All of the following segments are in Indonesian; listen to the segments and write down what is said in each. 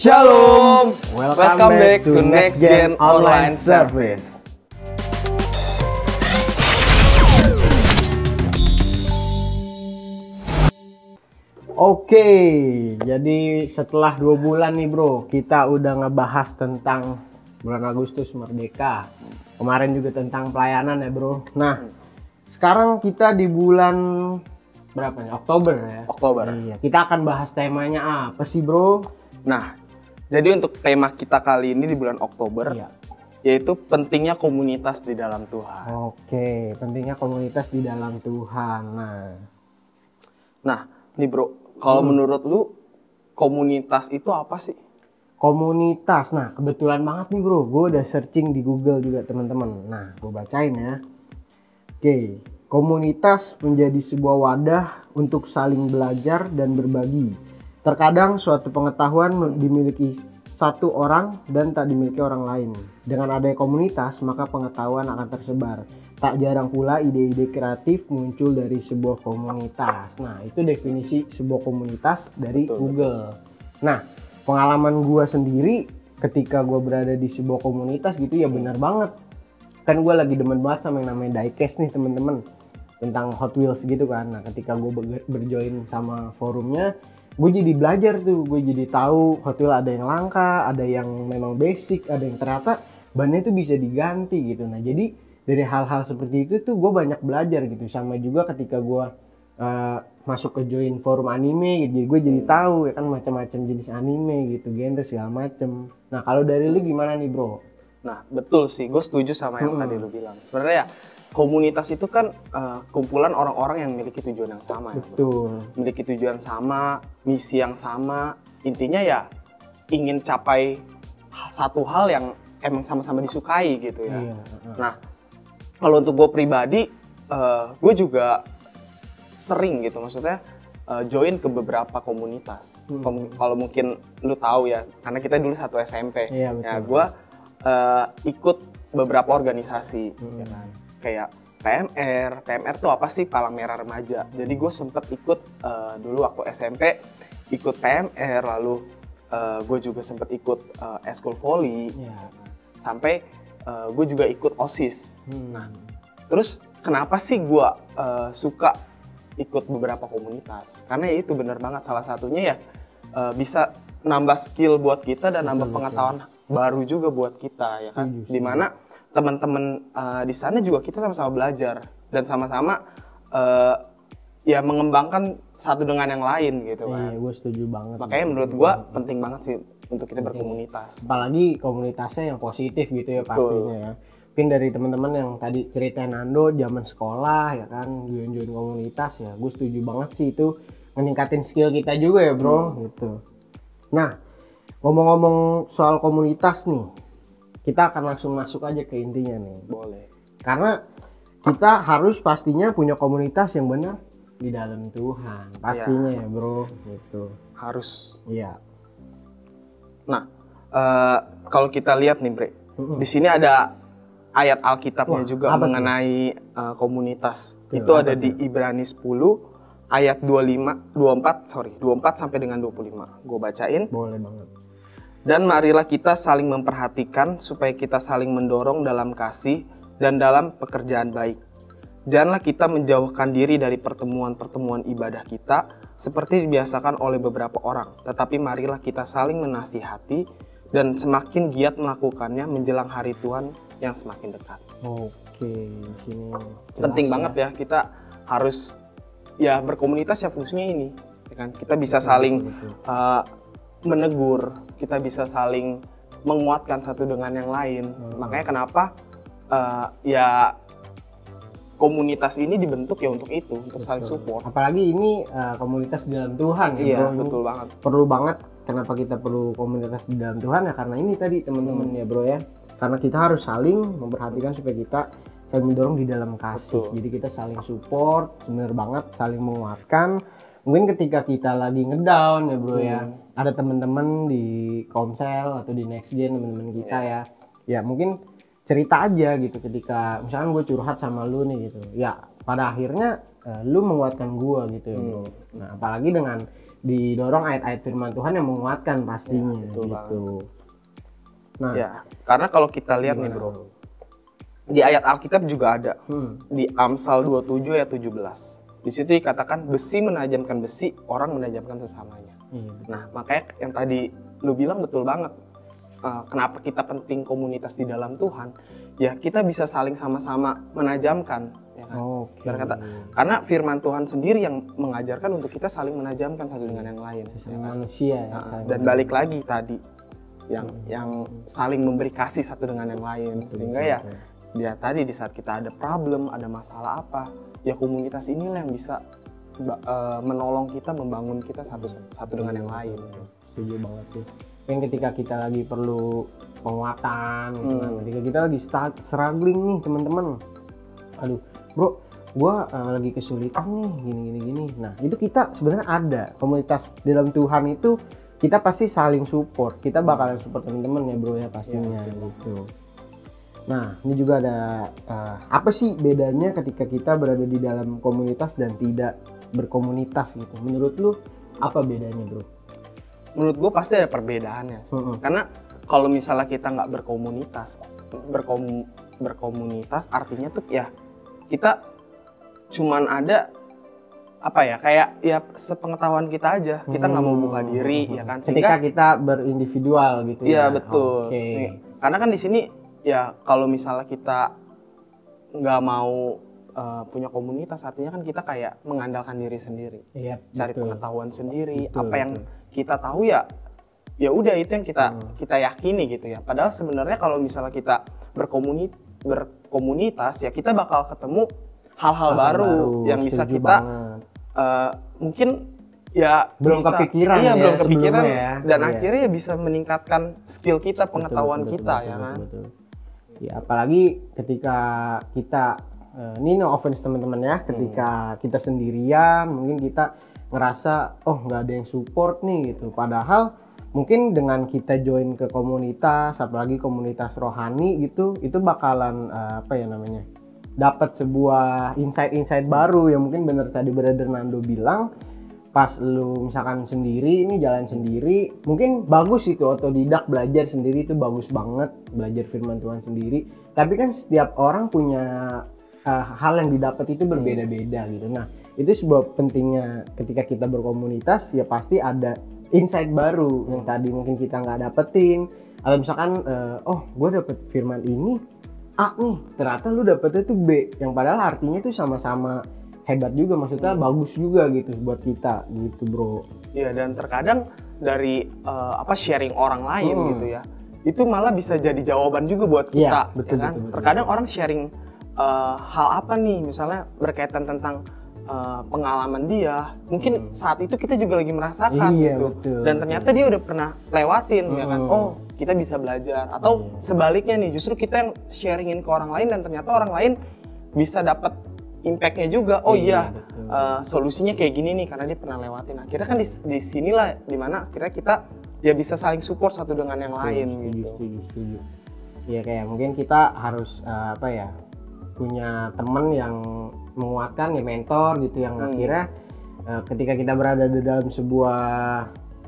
Shalom, Welcome back to Next Gen Online Service. Oke, jadi setelah 2 bulan nih bro, kita udah ngebahas tentang bulan Agustus Merdeka. Kemarin juga tentang pelayanan ya bro. Nah, sekarang kita di bulan berapa nih? Oktober ya? Oktober. Iya, kita akan bahas temanya apa sih bro? Nah, jadi untuk tema kita kali ini di bulan Oktober, Iya. yaitu pentingnya komunitas di dalam Tuhan. Oke, pentingnya komunitas di dalam Tuhan. Nah, nih bro, kalau menurut lu komunitas itu apa sih? Komunitas, nah kebetulan banget nih bro, gue udah searching di Google juga teman-teman. Nah, gue bacain ya. Oke, komunitas menjadi sebuah wadah untuk saling belajar dan berbagi. Terkadang suatu pengetahuan dimiliki satu orang dan tak dimiliki orang lain. Dengan adanya komunitas, maka pengetahuan akan tersebar. Tak jarang pula ide-ide kreatif muncul dari sebuah komunitas. Nah, itu definisi sebuah komunitas dari Google. Nah, pengalaman gue sendiri ketika gue berada di sebuah komunitas gitu ya benar banget. Kan gue lagi demen banget sama yang namanya diecast nih temen-temen, tentang Hot Wheels gitu kan. Nah, ketika gue berjoin sama forumnya, gue jadi belajar tuh, gue jadi tahu Hot Wheels ada yang langka, ada yang memang basic, ada yang ternyata bannya itu bisa diganti gitu. Nah, jadi dari hal-hal seperti itu tuh gue banyak belajar gitu. Sama juga ketika gue masuk ke join forum anime gitu, gue jadi tahu ya kan macam-macam jenis anime gitu, genre segala macem. Nah, kalau dari lu gimana nih bro? Nah, betul sih, gue setuju sama yang tadi lu bilang. Sebenarnya ya, komunitas itu kan kumpulan orang-orang yang memiliki tujuan yang sama. Betul. Ya, memiliki tujuan sama, misi yang sama. Intinya ya ingin capai satu hal yang emang sama-sama disukai gitu ya. Iya. Nah, kalau untuk gue pribadi, gue juga sering gitu, maksudnya join ke beberapa komunitas. Kalau mungkin lu tahu ya, karena kita dulu satu SMP. Iya, betul. Ya, gue ikut beberapa organisasi, ya kan? Kayak PMR tuh apa sih? Palang Merah Remaja. Jadi gue sempet ikut dulu waktu SMP, ikut PMR, lalu gue juga sempet ikut eskul volley, sampai gue juga ikut OSIS. Nah, terus kenapa sih gue suka ikut beberapa komunitas? Karena ya itu bener banget, salah satunya ya bisa nambah skill buat kita dan nambah pengetahuan baru juga buat kita ya kan. Dimana teman-teman di sana juga kita sama-sama belajar dan sama-sama ya mengembangkan satu dengan yang lain gitu kan. Iya, gue setuju banget. Makanya menurut gue penting banget sih untuk kita berkomunitas. Apalagi komunitasnya yang positif gitu ya pastinya ya. Mungkin dari teman-teman yang tadi cerita Nando zaman sekolah ya kan, join komunitas ya, gue setuju banget sih itu meningkatin skill kita juga ya bro gitu. Nah, ngomong-ngomong soal komunitas nih, kita akan langsung masuk aja ke intinya nih. Boleh. Karena kita harus pastinya punya komunitas yang benar di dalam Tuhan, pastinya ya bro gitu. Harus. Iya. Nah, kalau kita lihat nih Bre, di sini ada ayat Alkitabnya juga mengenai komunitas. Itu ada di Ibrani 10 ayat 24 sampai dengan 25. Gue bacain. Boleh banget. Dan marilah kita saling memperhatikan supaya kita saling mendorong dalam kasih dan dalam pekerjaan baik. Janganlah kita menjauhkan diri dari pertemuan-pertemuan ibadah kita seperti dibiasakan oleh beberapa orang, tetapi marilah kita saling menasihati dan semakin giat melakukannya menjelang hari Tuhan yang semakin dekat. Oke, sini penting banget ya, kita harus ya berkomunitas ya fungsinya ini, ya kan? Kita bisa saling menegur, kita bisa saling menguatkan satu dengan yang lain. Makanya kenapa ya komunitas ini dibentuk ya untuk itu, untuk saling support. Apalagi ini komunitas di dalam Tuhan ya. Iya, bro. betul banget. Perlu banget. Kenapa kita perlu komunitas di dalam Tuhan ya? Karena ini tadi teman-teman ya bro ya. Karena kita harus saling memperhatikan supaya kita saling mendorong di dalam kasih. Jadi kita saling support, bener banget, saling menguatkan. Mungkin ketika kita lagi ngedown ya bro ya, ada teman-teman di Komsel atau di Next Gen teman-teman kita ya mungkin cerita aja gitu ketika misalkan gue curhat sama lu nih gitu ya, pada akhirnya lu menguatkan gue gitu ya bro. Nah apalagi dengan didorong ayat-ayat firman Tuhan yang menguatkan pastinya Ya, betul gitu. Nah, Ya, karena kalau kita lihat nih bro, di ayat Alkitab juga ada di Amsal 27 ayat 17. Di situ dikatakan besi menajamkan besi, orang menajamkan sesamanya. Nah, makanya yang tadi lu bilang betul banget. Kenapa kita penting komunitas di dalam Tuhan? Ya kita bisa saling sama-sama menajamkan, ya kan? Berkata, karena firman Tuhan sendiri yang mengajarkan untuk kita saling menajamkan satu dengan yang lain. Sesama manusia ya. Dan balik lagi tadi, yang saling memberi kasih satu dengan yang lain, sehingga ya dia tadi di saat kita ada problem, ada masalah apa, ya komunitas inilah yang bisa menolong kita, membangun kita satu dengan yang lain. Setuju banget sih. Yang ketika kita lagi perlu penguatan, ketika kita lagi struggling nih teman-teman, aduh bro, gua lagi kesulitan nih gini. Nah itu kita sebenarnya ada komunitas dalam Tuhan itu, kita pasti saling support, kita bakalan support teman-teman ya bro ya pastinya gitu. Nah ini juga ada apa sih bedanya ketika kita berada di dalam komunitas dan tidak berkomunitas gitu? Menurut lu apa bedanya bro? Menurut gue pasti ada perbedaannya sih. Karena kalau misalnya kita nggak berkomunitas artinya tuh ya kita cuman ada apa ya, kayak ya sepengetahuan kita aja, kita nggak mau buka diri ya kan. Ketika kita berindividual gitu ya. Iya betul. Karena kan di sini ya kalau misalnya kita nggak mau punya komunitas, artinya kan kita kayak mengandalkan diri sendiri, cari pengetahuan sendiri, apa yang kita tahu ya udah itu yang kita yakini gitu ya. Padahal sebenarnya kalau misalnya kita berkomunitas ya kita bakal ketemu hal-hal baru yang bisa kita mungkin ya belum kepikiran dan akhirnya ya bisa meningkatkan skill kita, pengetahuan kita ya kan. Ya apalagi ketika kita ini no offense teman-teman ya, ketika kita sendirian mungkin kita ngerasa oh nggak ada yang support nih gitu, padahal mungkin dengan kita join ke komunitas, apalagi komunitas rohani gitu, itu bakalan dapat sebuah insight baru yang mungkin bener tadi Brother Nando bilang, pas lu misalkan sendiri ini jalan sendiri mungkin bagus itu, otodidak belajar sendiri itu bagus banget, belajar firman Tuhan sendiri, tapi kan setiap orang punya hal yang didapat itu berbeda-beda gitu. Nah itu sebuah pentingnya ketika kita berkomunitas, ya pasti ada insight baru yang tadi mungkin kita nggak dapetin, atau misalkan oh gue dapet firman ini A nih, ternyata lu dapetnya tuh B, yang padahal artinya tuh sama-sama hebat juga, maksudnya bagus juga gitu buat kita gitu bro. Iya, dan terkadang dari sharing orang lain gitu ya, itu malah bisa jadi jawaban juga buat kita, betul, ya kan? betul. Terkadang orang sharing hal apa nih, misalnya berkaitan tentang pengalaman dia, mungkin saat itu kita juga lagi merasakan gitu, betul, dan ternyata dia udah pernah lewatin ya kan. Oh kita bisa belajar, atau sebaliknya nih, justru kita yang sharingin ke orang lain dan ternyata orang lain bisa dapat impactnya juga. Oh solusinya kayak gini nih karena dia pernah lewatin. Akhirnya kan di sinilah dimana akhirnya kita ya bisa saling support satu dengan yang lain. Setuju. Ya kayak mungkin kita harus punya teman yang menguatkan, ya mentor gitu, yang akhirnya ketika kita berada di dalam sebuah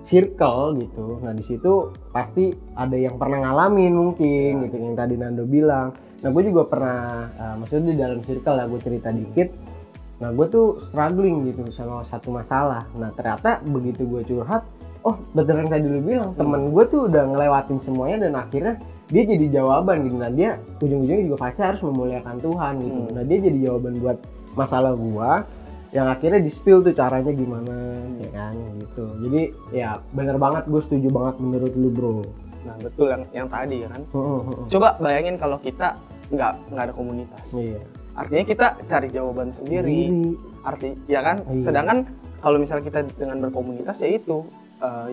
circle gitu, nah di situ pasti ada yang pernah ngalamin mungkin gitu, yang tadi Nando bilang. Nah gue juga pernah maksudnya di dalam circle lah, gue cerita dikit. Nah gue tuh struggling gitu sama satu masalah. Nah ternyata begitu gue curhat, oh betul yang tadi lu bilang, temen gue tuh udah ngelewatin semuanya dan akhirnya dia jadi jawaban gitu. Nah dia ujung-ujungnya juga pasti harus memuliakan Tuhan gitu. Nah dia jadi jawaban buat masalah gua, yang akhirnya di-spill tuh caranya gimana ya kan gitu. Jadi ya bener banget, gue setuju banget menurut lu bro. Nah betul yang tadi ya kan. Coba bayangin kalau kita nggak ada komunitas. Artinya kita cari jawaban sendiri. Ya kan. Sedangkan kalau misalnya kita dengan berkomunitas ya itu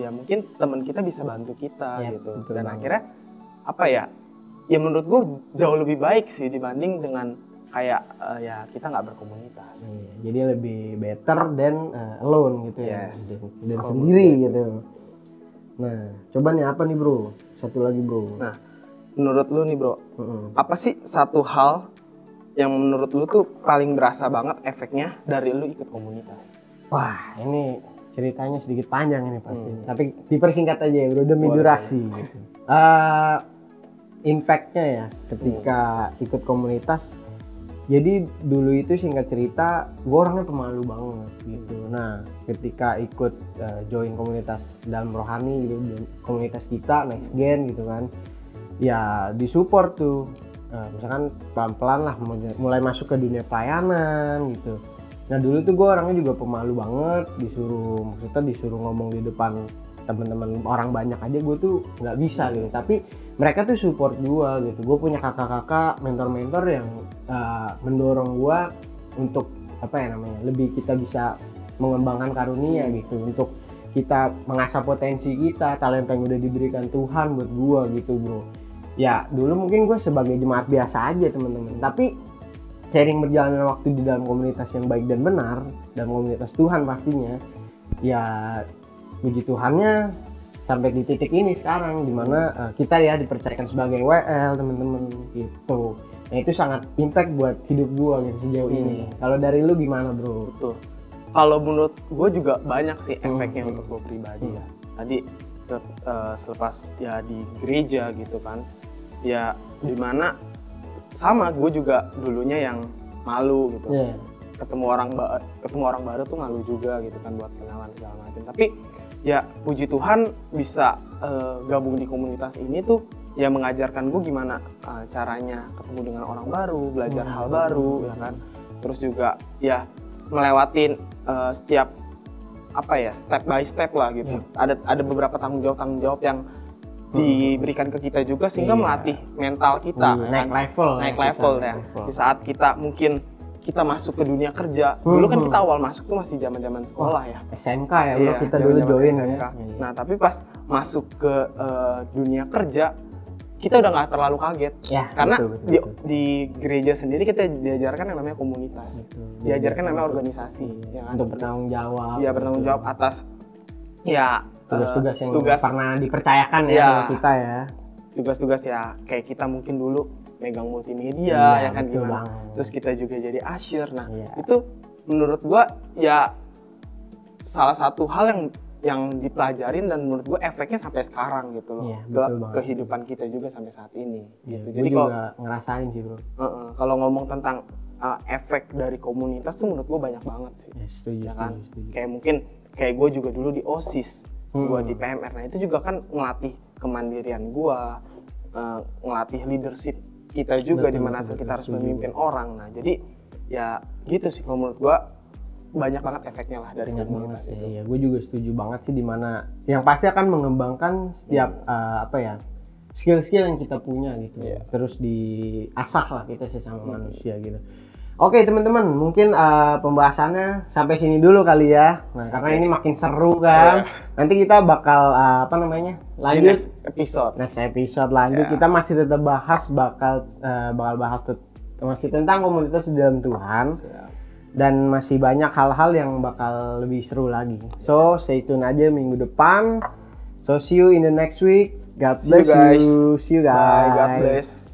ya mungkin teman kita bisa bantu kita gitu. Dan akhirnya ya menurut gue jauh lebih baik sih dibanding dengan kayak ya kita nggak berkomunitas. Jadi lebih better than alone gitu ya, dan sendiri gitu. Nah coba nih apa nih bro, satu lagi bro. Nah menurut lu nih bro, apa sih satu hal yang menurut lu tuh paling berasa banget efeknya dari lu ikut komunitas? Wah ini ceritanya sedikit panjang ini pasti. Tapi dipersingkat aja ya bro, demi Boleh. durasi gitu. Impactnya ya ketika ikut komunitas. Jadi dulu itu singkat cerita, gue orangnya pemalu banget gitu. Nah, ketika ikut join komunitas dalam rohani gitu, komunitas kita Next Gen gitu kan, ya disupport tuh. Misalkan pelan-pelan lah mulai masuk ke dunia pelayanan gitu. Nah dulu tuh gue orangnya juga pemalu banget, disuruh ngomong di depan teman-teman orang banyak aja gue tuh nggak bisa gitu. Tapi mereka tuh support gue gitu. Gue punya kakak-kakak, mentor-mentor yang mendorong gue untuk lebih kita bisa mengembangkan karunia gitu, untuk kita mengasah potensi kita, talenta yang udah diberikan Tuhan buat gue gitu bro. Ya dulu mungkin gue sebagai jemaat biasa aja teman-teman, tapi seiring berjalannya waktu di dalam komunitas yang baik dan benar, dalam komunitas Tuhan pastinya, ya puji Tuhannya sampai di titik ini sekarang dimana kita ya dipercayakan sebagai WL teman-teman gitu. Nah itu sangat impact buat hidup gua gitu sejauh ini. Kalau dari lu gimana bro? Betul. Kalau menurut gue juga banyak sih efeknya untuk gue pribadi ya. Tadi selepas ya di gereja gitu kan, ya dimana sama gue juga dulunya yang malu gitu. Ketemu orang baru tuh malu juga gitu kan buat kenalan segala macam. Tapi ya puji Tuhan bisa gabung di komunitas ini tuh ya mengajarkan gue gimana caranya ketemu dengan orang baru, belajar hal baru ya kan. Terus juga ya melewatin setiap step by step lah gitu. Ada beberapa tanggung jawab yang diberikan ke kita juga sehingga melatih mental kita naik level ya. Di saat kita mungkin kita masuk ke dunia kerja, dulu kan kita awal masuk tuh masih zaman sekolah ya. SMK ya, bro, kita dulu join SMK. Nah tapi pas masuk ke dunia kerja kita udah nggak terlalu kaget ya, karena betul. Di gereja sendiri kita diajarkan yang namanya komunitas, diajarkan namanya organisasi, ya kan? Untuk bertanggung jawab. Iya bertanggung jawab atas ya tugas-tugas yang pernah dipercayakan ya sama kita ya. Tugas-tugas ya kayak kita mungkin dulu megang multimedia ya kan gimana. Terus kita juga jadi usher. Nah itu menurut gua ya salah satu hal yang dipelajarin dan menurut gue efeknya sampai sekarang gitu loh, ke kehidupan kita juga sampai saat ini. Gitu. Jadi kalau ngerasain sih bro. Kalau ngomong tentang efek dari komunitas tuh menurut gue banyak banget sih. Setuju, ya kan? Setuju. Kayak mungkin kayak gue juga dulu di OSIS, gue di PMR. Nah itu juga kan ngelatih kemandirian gue, ngelatih leadership kita juga di mana kita harus memimpin orang. Nah jadi ya gitu sih kalau menurut gue. Banyak banget efeknya lah dari komunitas itu. Iya, gue juga setuju banget sih, dimana yang pasti akan mengembangkan setiap skill-skill yang kita punya gitu. Terus diasah lah kita sesama manusia gitu. Oke teman-teman, mungkin pembahasannya sampai sini dulu kali ya. Nah karena ini makin seru kan. Nanti kita bakal lanjut next episode lanjut. Kita masih tetap bakal bahas masih tentang komunitas di dalam Tuhan. Dan masih banyak hal-hal yang bakal lebih seru lagi. So, stay tune aja minggu depan. So, see you in the next week. God bless you. See you guys. Bye, God bless.